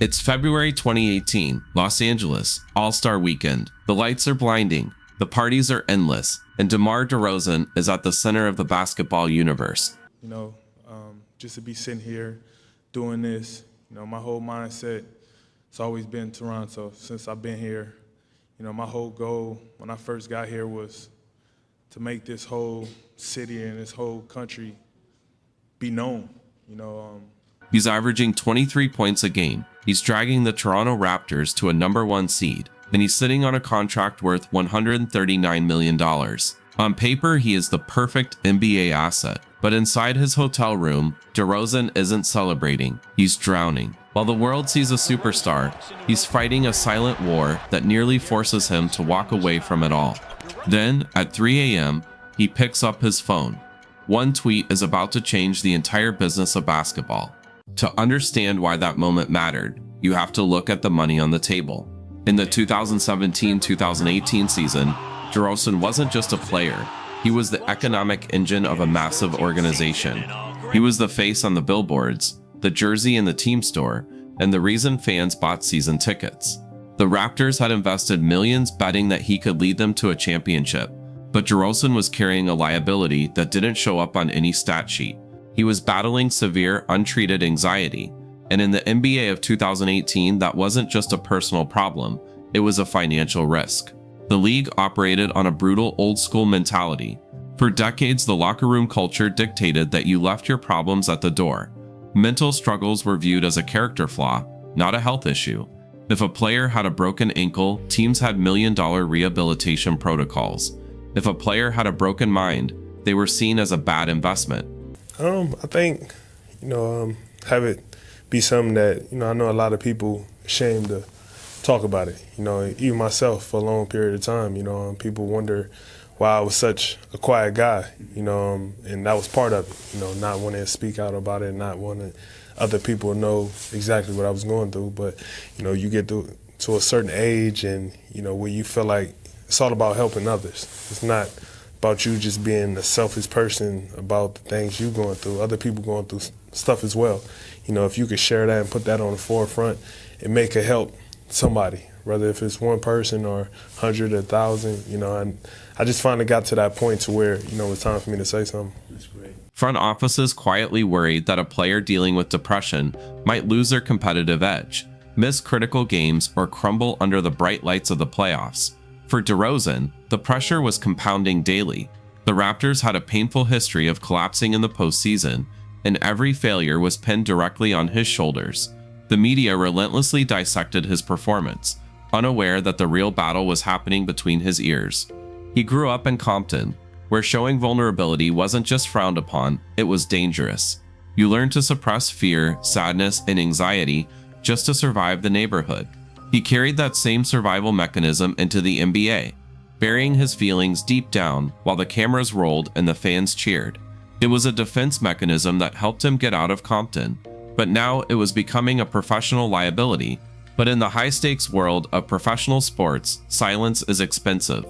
It's February 2018, Los Angeles, All-Star Weekend. The lights are blinding, the parties are endless, and DeMar DeRozan is at the center of the basketball universe. Just to be sitting here doing this, my whole mindset, it's always been Toronto since I've been here. My whole goal when I first got here was to make this whole city and this whole country be known. He's averaging 23 points a game. He's dragging the Toronto Raptors to a #1 seed, and he's sitting on a contract worth $139 million. On paper, he is the perfect NBA asset, but inside his hotel room, DeRozan isn't celebrating, he's drowning. While the world sees a superstar, he's fighting a silent war that nearly forces him to walk away from it all. Then, at 3 a.m., he picks up his phone. One tweet is about to change the entire business of basketball. To understand why that moment mattered, you have to look at the money on the table. In the 2017-2018 season, DeRozan wasn't just a player, he was the economic engine of a massive organization. He was the face on the billboards, the jersey in the team store, and the reason fans bought season tickets. The Raptors had invested millions betting that he could lead them to a championship, but DeRozan was carrying a liability that didn't show up on any stat sheet. He was battling severe, untreated anxiety, and in the NBA of 2018, that wasn't just a personal problem, it was a financial risk. The league operated on a brutal old-school mentality. For decades, the locker room culture dictated that you left your problems at the door. Mental struggles were viewed as a character flaw, not a health issue. If a player had a broken ankle, teams had $1 million rehabilitation protocols. If a player had a broken mind, they were seen as a bad investment. I think, have it be something that, I know a lot of people ashamed to talk about it. Even myself for a long period of time, people wonder why I was such a quiet guy, and that was part of it, not wanting to speak out about it, not wanting other people to know exactly what I was going through. But, you get to a certain age and, where you feel like it's all about helping others. It's not about you just being a selfish person about the things you're going through. Other people going through stuff as well. If you could share that and put that on the forefront, it may could help somebody, whether if it's one person or 100 or 1,000, and I just finally got to that point to where, it's time for me to say something. That's great. Front offices quietly worried that a player dealing with depression might lose their competitive edge, miss critical games, or crumble under the bright lights of the playoffs. For DeRozan, the pressure was compounding daily. The Raptors had a painful history of collapsing in the postseason, and every failure was pinned directly on his shoulders. The media relentlessly dissected his performance, unaware that the real battle was happening between his ears. He grew up in Compton, where showing vulnerability wasn't just frowned upon, it was dangerous. You learned to suppress fear, sadness, and anxiety just to survive the neighborhood. He carried that same survival mechanism into the NBA, burying his feelings deep down while the cameras rolled and the fans cheered. It was a defense mechanism that helped him get out of Compton, but now it was becoming a professional liability. But in the high-stakes world of professional sports, silence is expensive.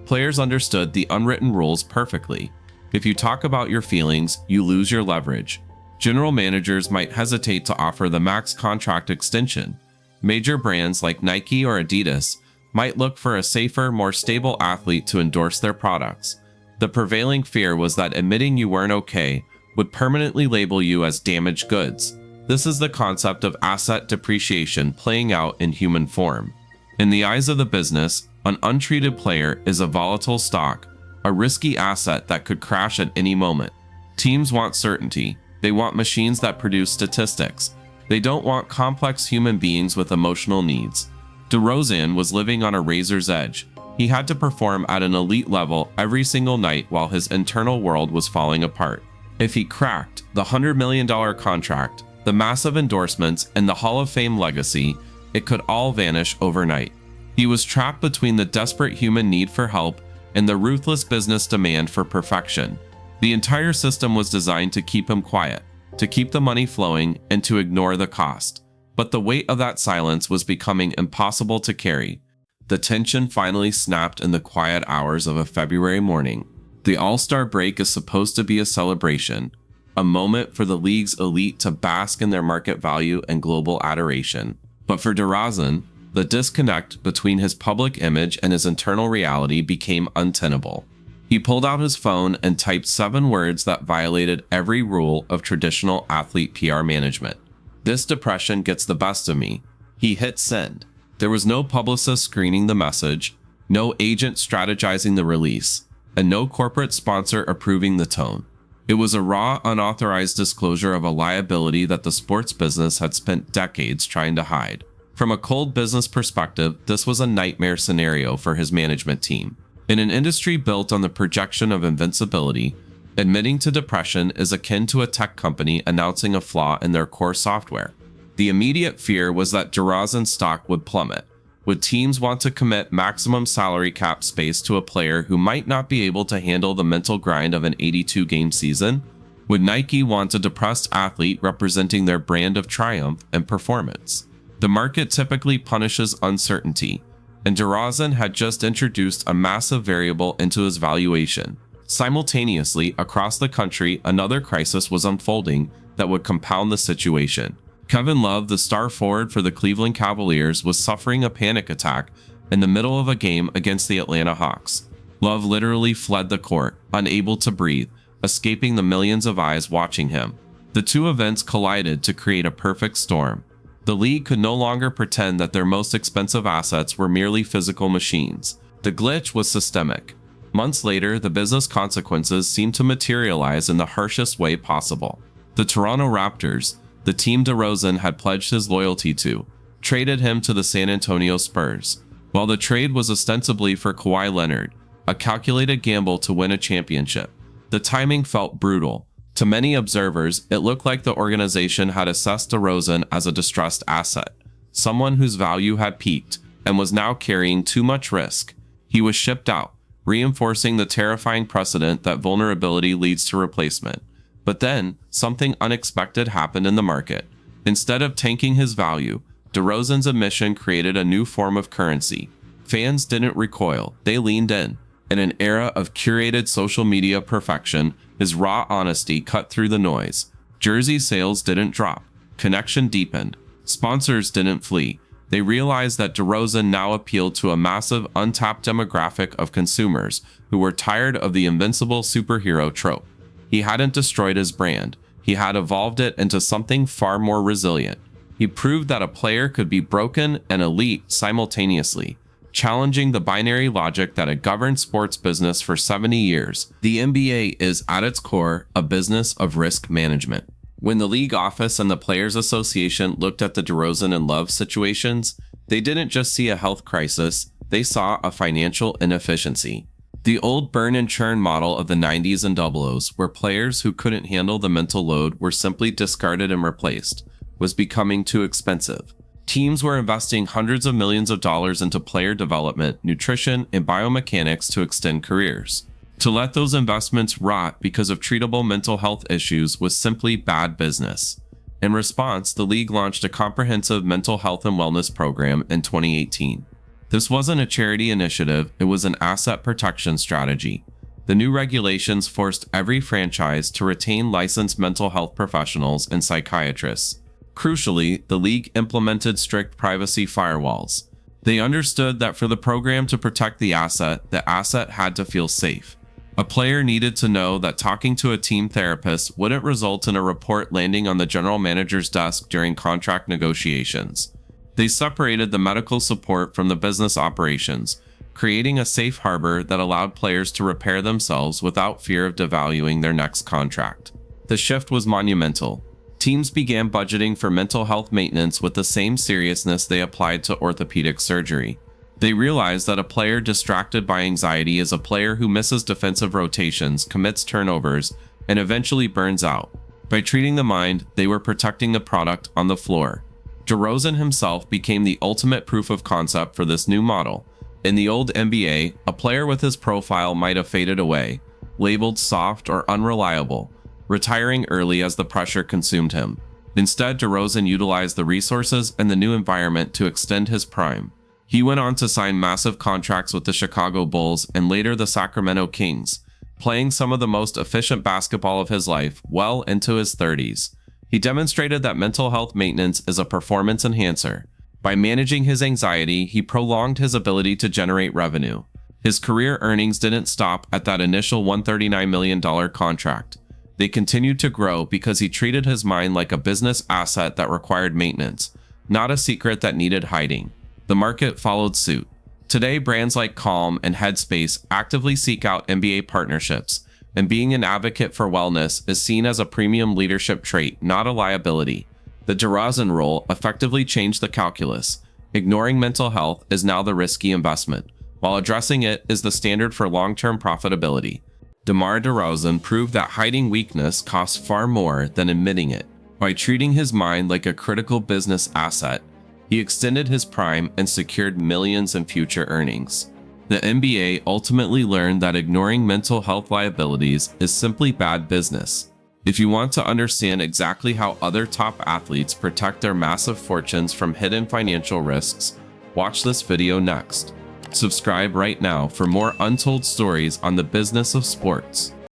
Players understood the unwritten rules perfectly. If you talk about your feelings, you lose your leverage. General managers might hesitate to offer the max contract extension. Major brands like Nike or Adidas might look for a safer, more stable athlete to endorse their products. The prevailing fear was that admitting you weren't okay would permanently label you as damaged goods. This is the concept of asset depreciation playing out in human form. In the eyes of the business, an untreated player is a volatile stock, a risky asset that could crash at any moment. Teams want certainty. They want machines that produce statistics. They don't want complex human beings with emotional needs. DeRozan was living on a razor's edge. He had to perform at an elite level every single night while his internal world was falling apart. If he cracked the $100 million contract, the massive endorsements, and the Hall of Fame legacy, it could all vanish overnight. He was trapped between the desperate human need for help and the ruthless business demand for perfection. The entire system was designed to keep him quiet, to keep the money flowing, and to ignore the cost. But the weight of that silence was becoming impossible to carry. The tension finally snapped in the quiet hours of a February morning. The All-Star break is supposed to be a celebration, a moment for the league's elite to bask in their market value and global adoration. But for DeRozan, the disconnect between his public image and his internal reality became untenable. He pulled out his phone and typed 7 words that violated every rule of traditional athlete PR management. "This depression gets the best of me." He hit send. There was no publicist screening the message, no agent strategizing the release, and no corporate sponsor approving the tone. It was a raw, unauthorized disclosure of a liability that the sports business had spent decades trying to hide. From a cold business perspective, this was a nightmare scenario for his management team. In an industry built on the projection of invincibility, admitting to depression is akin to a tech company announcing a flaw in their core software. The immediate fear was that DeRozan's stock would plummet. Would teams want to commit maximum salary cap space to a player who might not be able to handle the mental grind of an 82-game season? Would Nike want a depressed athlete representing their brand of triumph and performance? The market typically punishes uncertainty, and DeRozan had just introduced a massive variable into his valuation. Simultaneously, across the country, another crisis was unfolding that would compound the situation. Kevin Love, the star forward for the Cleveland Cavaliers, was suffering a panic attack in the middle of a game against the Atlanta Hawks. Love literally fled the court, unable to breathe, escaping the millions of eyes watching him. The two events collided to create a perfect storm. The league could no longer pretend that their most expensive assets were merely physical machines. The glitch was systemic. Months later, the business consequences seemed to materialize in the harshest way possible. The Toronto Raptors, the team DeRozan had pledged his loyalty to, traded him to the San Antonio Spurs. While the trade was ostensibly for Kawhi Leonard, a calculated gamble to win a championship, the timing felt brutal. To many observers, it looked like the organization had assessed DeRozan as a distressed asset, someone whose value had peaked and was now carrying too much risk. He was shipped out, reinforcing the terrifying precedent that vulnerability leads to replacement. But then, something unexpected happened in the market. Instead of tanking his value, DeRozan's admission created a new form of currency. Fans didn't recoil, they leaned in. In an era of curated social media perfection, his raw honesty cut through the noise. Jersey sales didn't drop. Connection deepened. Sponsors didn't flee. They realized that DeRozan now appealed to a massive, untapped demographic of consumers who were tired of the invincible superhero trope. He hadn't destroyed his brand. He had evolved it into something far more resilient. He proved that a player could be broken and elite simultaneously, challenging the binary logic that had governed sports business for 70 years. The NBA is, at its core, a business of risk management. When the league office and the Players Association looked at the DeRozan and Love situations, they didn't just see a health crisis, they saw a financial inefficiency. The old burn and churn model of the 90s and 00s, where players who couldn't handle the mental load were simply discarded and replaced, was becoming too expensive. Teams were investing hundreds of millions of dollars into player development, nutrition, and biomechanics to extend careers. To let those investments rot because of treatable mental health issues was simply bad business. In response, the league launched a comprehensive mental health and wellness program in 2018. This wasn't a charity initiative, it was an asset protection strategy. The new regulations forced every franchise to retain licensed mental health professionals and psychiatrists. Crucially, the league implemented strict privacy firewalls. They understood that for the program to protect the asset had to feel safe. A player needed to know that talking to a team therapist wouldn't result in a report landing on the general manager's desk during contract negotiations. They separated the medical support from the business operations, creating a safe harbor that allowed players to repair themselves without fear of devaluing their next contract. The shift was monumental. Teams began budgeting for mental health maintenance with the same seriousness they applied to orthopedic surgery. They realized that a player distracted by anxiety is a player who misses defensive rotations, commits turnovers, and eventually burns out. By treating the mind, they were protecting the product on the floor. DeRozan himself became the ultimate proof of concept for this new model. In the old NBA, a player with his profile might have faded away, labeled soft or unreliable, retiring early as the pressure consumed him. Instead, DeRozan utilized the resources and the new environment to extend his prime. He went on to sign massive contracts with the Chicago Bulls and later the Sacramento Kings, playing some of the most efficient basketball of his life well into his 30s. He demonstrated that mental health maintenance is a performance enhancer. By managing his anxiety, he prolonged his ability to generate revenue. His career earnings didn't stop at that initial $139 million contract. They continued to grow because he treated his mind like a business asset that required maintenance, not a secret that needed hiding. The market followed suit. Today, brands like Calm and Headspace actively seek out NBA partnerships, and being an advocate for wellness is seen as a premium leadership trait, not a liability. The DeRozan rule effectively changed the calculus. Ignoring mental health is now the risky investment, while addressing it is the standard for long-term profitability. DeMar DeRozan proved that hiding weakness costs far more than admitting it. By treating his mind like a critical business asset, he extended his prime and secured millions in future earnings. The NBA ultimately learned that ignoring mental health liabilities is simply bad business. If you want to understand exactly how other top athletes protect their massive fortunes from hidden financial risks, watch this video next. Subscribe right now for more untold stories on the business of sports.